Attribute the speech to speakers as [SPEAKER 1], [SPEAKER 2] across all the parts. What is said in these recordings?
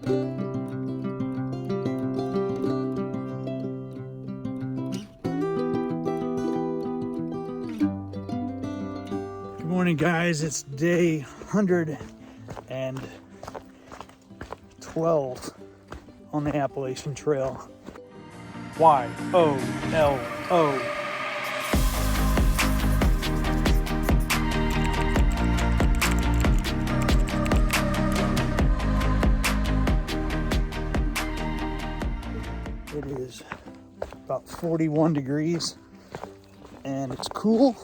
[SPEAKER 1] Good morning, guys. It's day 112 on the Appalachian Trail. Y-O-L-O. It is about 41 degrees and it's cool.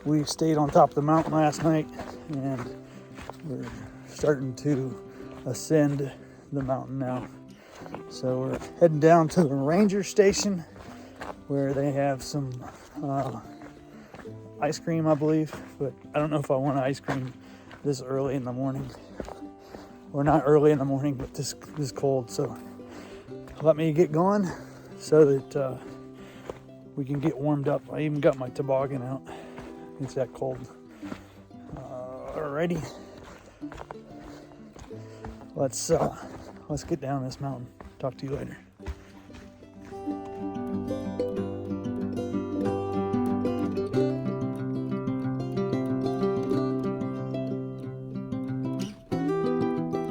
[SPEAKER 1] We stayed on top of the mountain last night and we're starting to ascend the mountain now. So we're heading down to the ranger station where they have some ice cream, I believe, but I don't know if I want ice cream this early in the morning. Or not early in the morning, but this cold. So let me get going so that we can get warmed up. I even got my toboggan out. It's that cold. Alrighty. Let's get down this mountain. Talk to you later.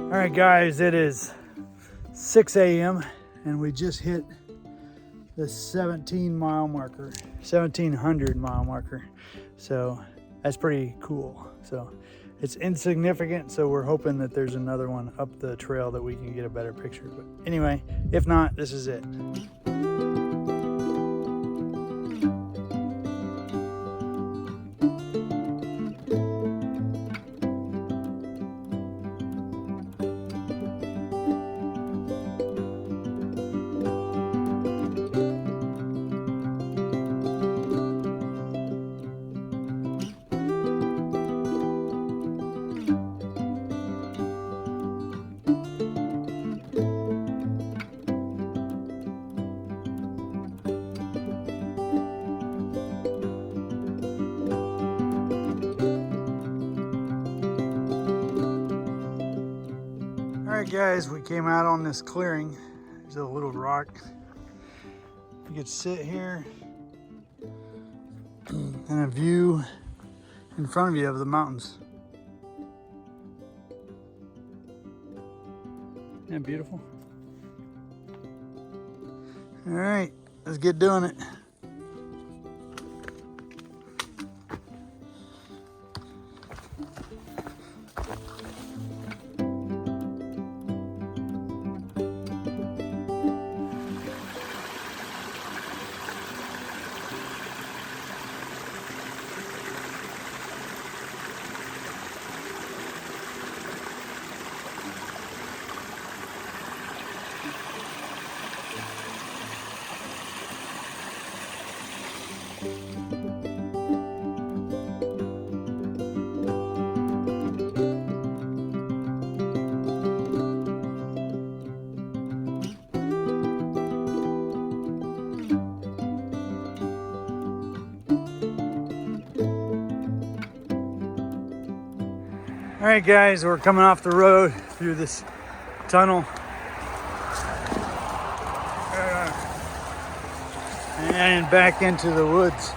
[SPEAKER 1] All right, guys, it is 6 a.m. and we just hit the 1700 mile marker. So that's pretty cool. So it's insignificant, so we're hoping that there's another one up the trail that we can get a better picture. But anyway, if not, this is it. Alright guys, we came out on this clearing. There's a little rock. You could sit here and a view in front of you of the mountains. Isn't that beautiful? Alright, let's get doing it. All right, guys, we're coming off the road through this tunnel. And back into the woods.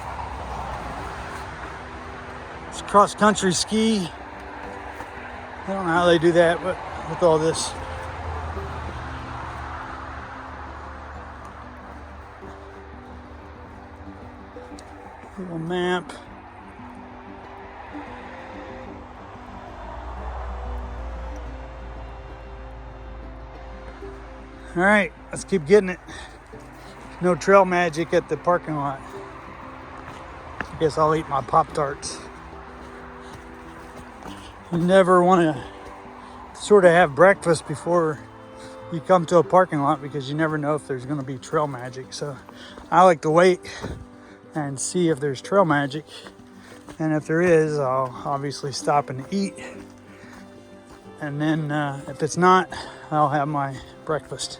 [SPEAKER 1] It's cross-country ski. I don't know how they do that, but with all this. Little map. All right, let's keep getting it. No trail magic at the parking lot. I guess I'll eat my Pop-Tarts. You never want to sort of have breakfast before you come to a parking lot because you never know if there's going to be trail magic. So I like to wait and see if there's trail magic. And if there is, I'll obviously stop and eat. And then if it's not, I'll have my breakfast.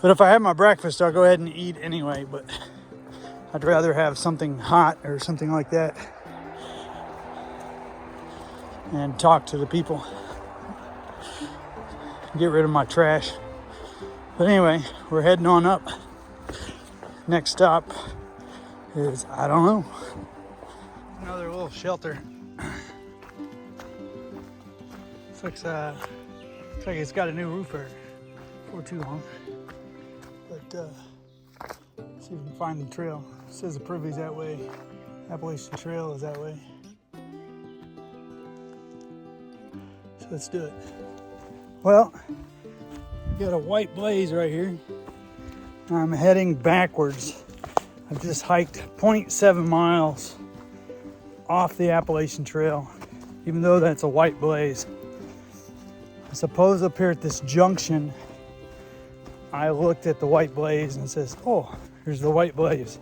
[SPEAKER 1] But if I have my breakfast, I'll go ahead and eat anyway, but I'd rather have something hot or something like that and talk to the people. get rid of my trash. But anyway, we're heading on up. Next stop is, I don't know. Another little shelter. Looks like it's got a new roof there for too long. But see if we can find the trail. It says the Privy's that way. Appalachian Trail is that way. So let's do it. Well, we got a white blaze right here. I'm heading backwards. I've just hiked 0.7 miles off the Appalachian Trail, even though that's a white blaze. I suppose up here at this junction, I looked at the white blaze and it says, oh, here's the white blaze.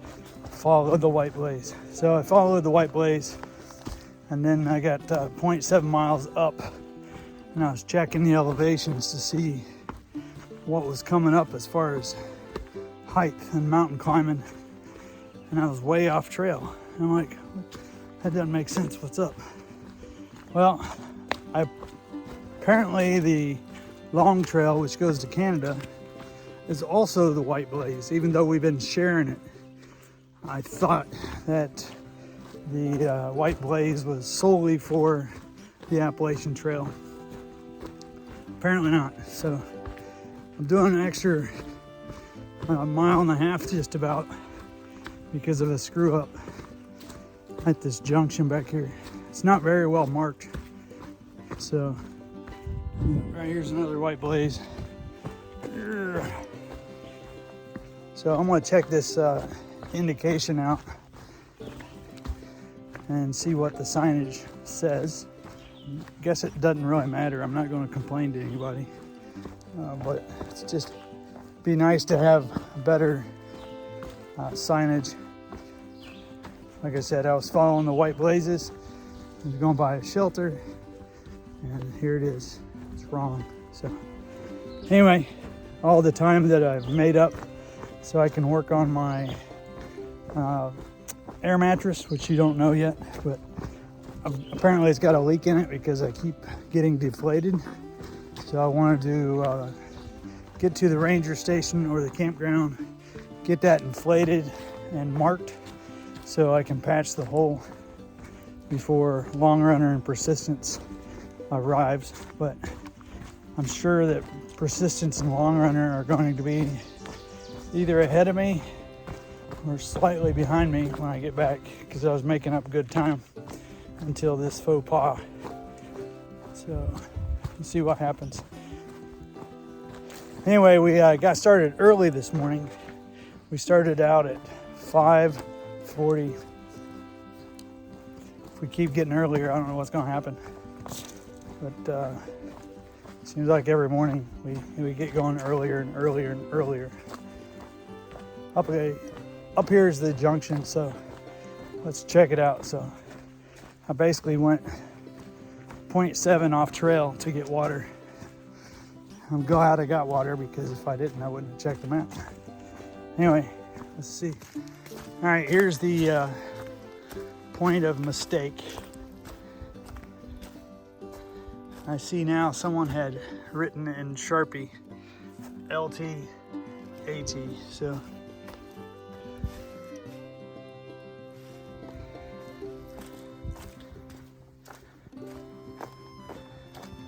[SPEAKER 1] Follow the white blaze. So I followed the white blaze, and then I got 0.7 miles up, and I was checking the elevations to see what was coming up as far as height and mountain climbing, and I was way off trail. And I'm like, that doesn't make sense. What's up? Well, apparently the long trail, which goes to Canada, is also the white blaze, even though we've been sharing it. I thought that the white blaze was solely for the Appalachian Trail. Apparently not. So I'm doing an extra mile and a half just about because of a screw up at this junction back here. It's not very well marked. So right here's another white blaze. So I'm gonna check this indication out and see what the signage says. I guess it doesn't really matter. I'm not going to complain to anybody, but it's just be nice to have better signage. Like I said, I was following the white blazes. I was going by a shelter, and here it is. It's wrong. So anyway, all the time that I've made up so I can work on my air mattress, which you don't know yet, but apparently it's got a leak in it because I keep getting deflated. So I wanted to get to the ranger station or the campground, get that inflated and marked so I can patch the hole before Long Runner and Persistence arrives. But I'm sure that Persistence and Long Runner are going to be either ahead of me or slightly behind me when I get back, because I was making up good time until this faux pas. So let's see what happens. Anyway, we got started early this morning. We started out at 5:40. If we keep getting earlier, I don't know what's going to happen. But it seems like every morning we get going earlier and earlier and earlier. Up here is the junction, so let's check it out. So I basically went 0.7 off trail to get water. I'm glad I got water, because if I didn't, I wouldn't have checked the map. Anyway, let's see. All right, here's the point of mistake. I see now someone had written in Sharpie LT, AT, so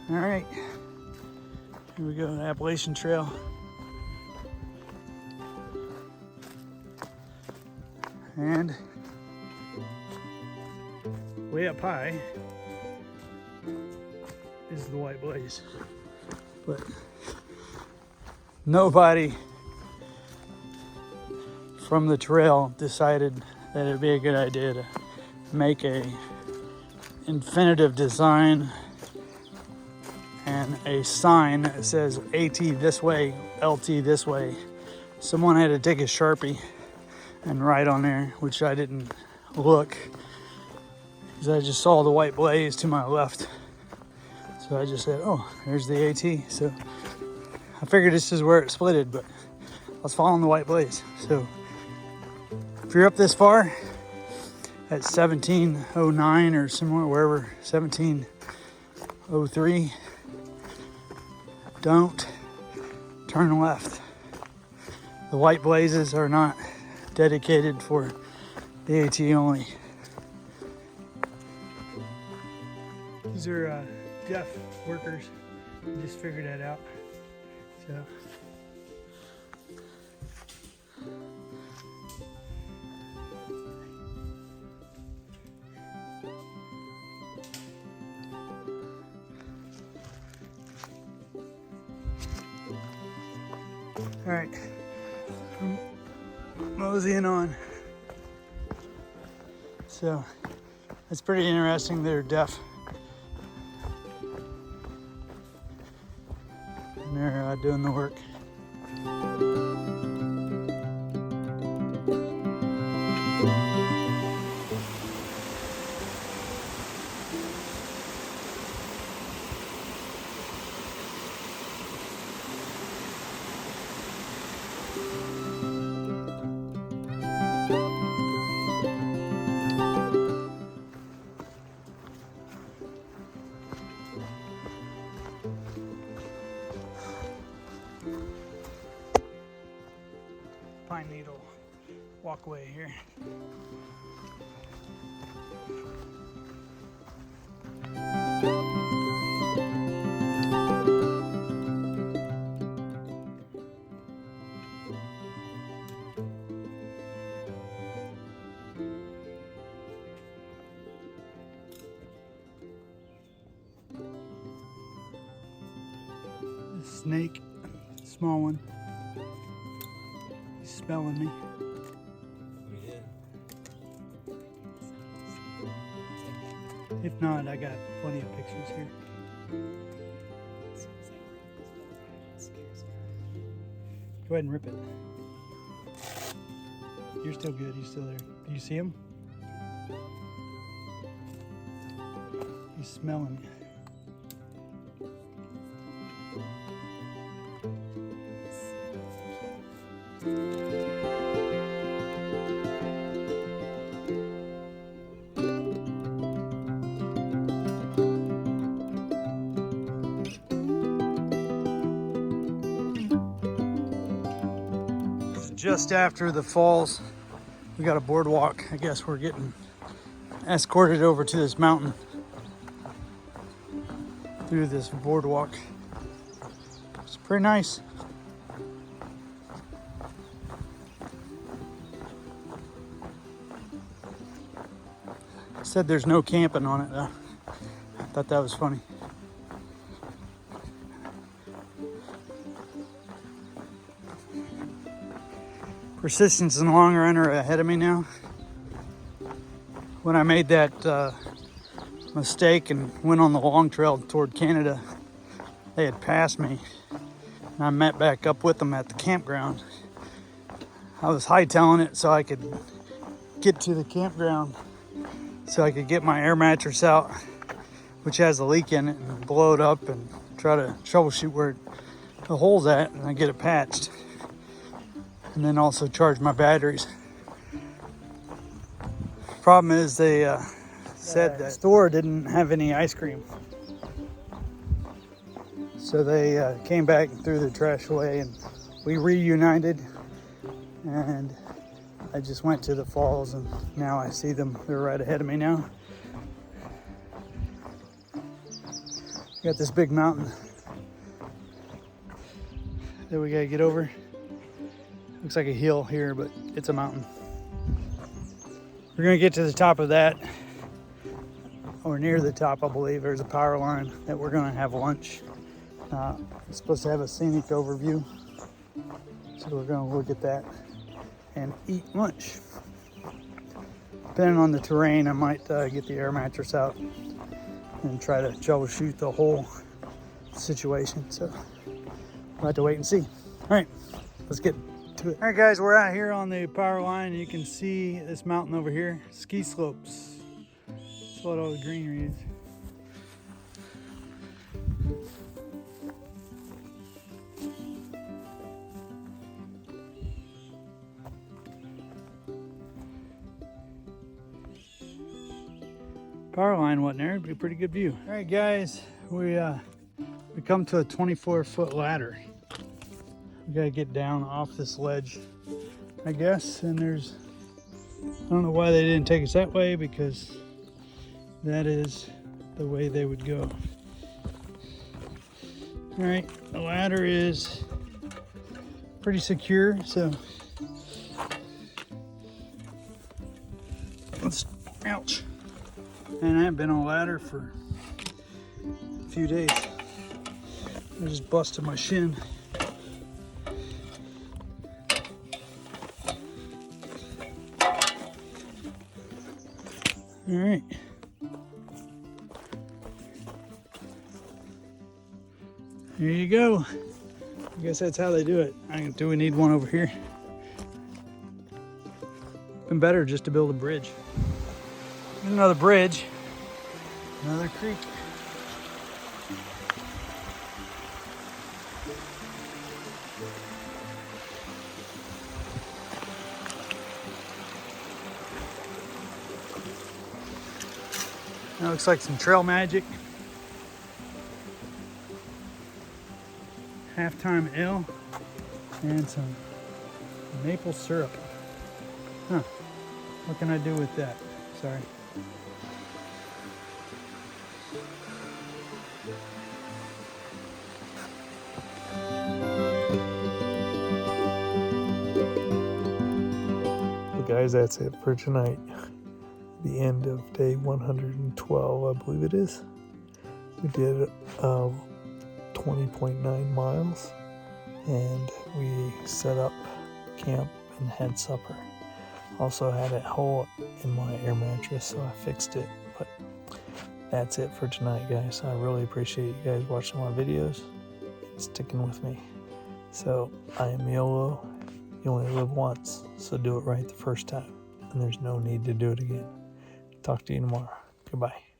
[SPEAKER 1] all right, here we go, the Appalachian Trail. And way up high is the white blaze. But nobody from the trail decided that it'd be a good idea to make a infinitive design and a sign that says AT this way, LT this way. Someone had to take a Sharpie and write on there, which I didn't look, because I just saw the white blaze to my left. So I just said, oh, there's the AT. So I figured this is where it splitted, but I was following the white blaze. So if you're up this far at 1709 or somewhere, wherever, 1703, don't turn left. The white blazes are not dedicated for the AT only. These are deaf workers. I just figured that out. So. All right, I'm moseying on. So it's pretty interesting they're deaf. And they're doing the work. Pine needle walkway here. This snake, small one. Smelling me. If not, I got plenty of pictures here. Go ahead and rip it. You're still good, he's still there. Do you see him? He's smelling me. Just after the falls, we got a boardwalk. I guess we're getting escorted over to this mountain through this boardwalk. It's pretty nice. It said there's no camping on it though. I thought that was funny. Persistence and Long Run are ahead of me now. When I made that mistake and went on the long trail toward Canada, they had passed me. And I met back up with them at the campground. I was hightailing it so I could get to the campground, so I could get my air mattress out, which has a leak in it, and blow it up and try to troubleshoot where the hole's at, and I get it patched. And then also charge my batteries. Problem is they said the store didn't have any ice cream. So they came back and threw the trash away, and we reunited, and I just went to the falls, and now I see them. They're right ahead of me now. Got this big mountain that we gotta get over. Looks like a hill here, but it's a mountain. We're gonna get to the top of that, or near the top, I believe. There's a power line that we're gonna have lunch. It's supposed to have a scenic overview, so we're gonna look at that and eat lunch. Depending on the terrain, I might get the air mattress out and try to troubleshoot the whole situation. So we'll have to wait and see. All right, let's get to it. All right, guys, we're out here on the power line, and you can see this mountain over here, ski slopes. That's what all the greenery is. Power line wasn't there, it'd be a pretty good view. All right, guys, we come to a 24-foot ladder. We gotta get down off this ledge, I guess. And there's, I don't know why they didn't take us that way, because that is the way they would go. All right, the ladder is pretty secure, so let's, ouch. And I haven't been on a ladder for a few days. I just busted my shin. All right. Here you go. I guess that's how they do it. Do we need one over here? Been better just to build a bridge. Another bridge, another creek. That looks like some trail magic. Halftime ale and some maple syrup. Huh, what can I do with that? Sorry.
[SPEAKER 2] Well, guys, that's it for tonight. The end of day 112, I believe it is. We did 20.9 miles, and we set up camp and had supper. Also had a hole in my air mattress, so I fixed it. But that's it for tonight, guys. I really appreciate you guys watching my videos and sticking with me. So I am YOLO. You only live once, so do it right the first time, and there's no need to do it again. Talk to you tomorrow. Goodbye.